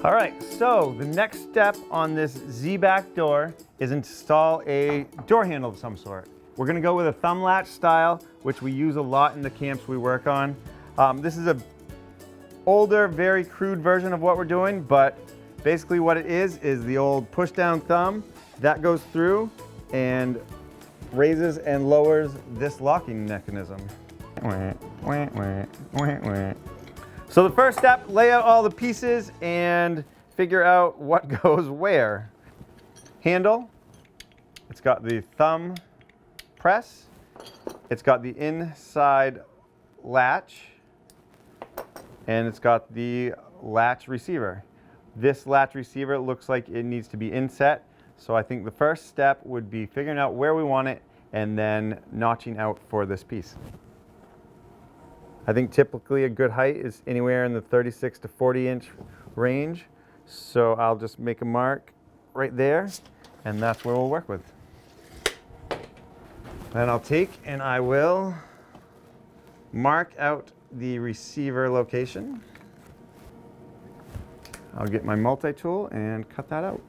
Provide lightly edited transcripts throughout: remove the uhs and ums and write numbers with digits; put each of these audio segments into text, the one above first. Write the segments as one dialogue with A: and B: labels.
A: All right, so the next step on this Z-back door is install a door handle of some sort. We're gonna go with a thumb latch style, which we use a lot in the camps we work on. This is a older, very crude version of what we're doing, but basically what it is the old push down thumb that goes through and raises and lowers this locking mechanism. So the first step, lay out all the pieces and figure out what goes where. Handle, it's got the thumb press, it's got the inside latch, and it's got the latch receiver. This latch receiver looks like it needs to be inset, so I think the first step would be figuring out where we want it and then notching out for this piece. I think typically a good height is anywhere in the 36 to 40 inch range, so I'll just make a mark right there, and that's where we'll work with. Then I'll take and I will mark out the receiver location. I'll get my multi-tool and cut that out.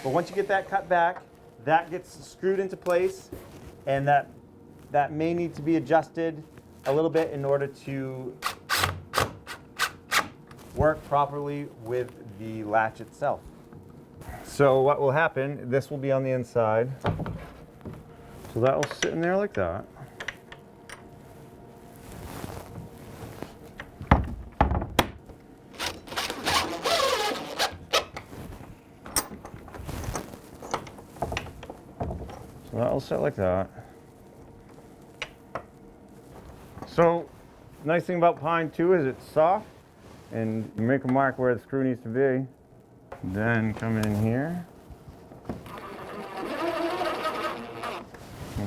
A: But once you get that cut back, that gets screwed into place, and that may need to be adjusted a little bit in order to work properly with the latch itself. So what will happen, this will be on the inside. So that will sit in there like that. So that will sit like that. So nice thing about pine too is it's soft, and you make a mark where the screw needs to be. Then come in here,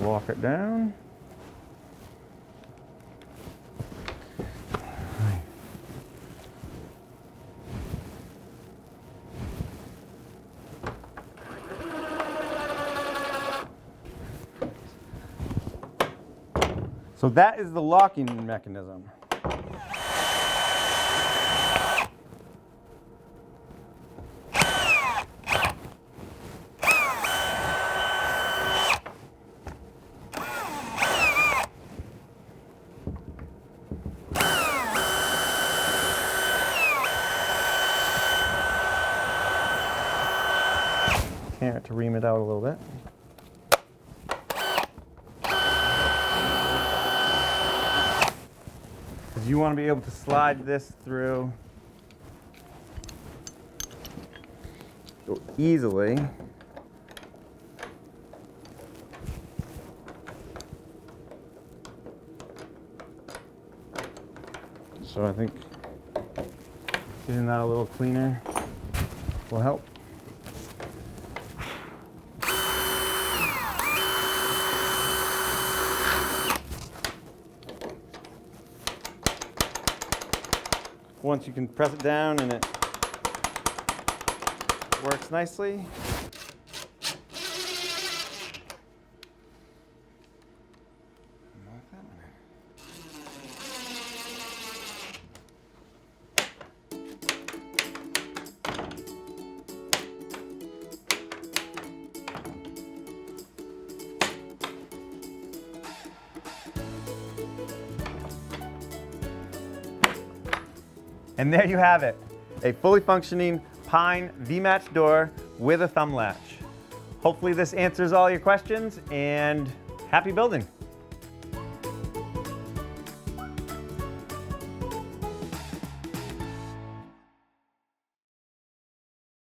A: walk it down. So that is the locking mechanism. Here to ream it out a little bit. Because you want to be able to slide this through easily. So I think getting that a little cleaner will help. Once you can press it down and it works nicely. And there you have it, a fully functioning pine V-match door with a thumb latch. Hopefully this answers all your questions, and happy building.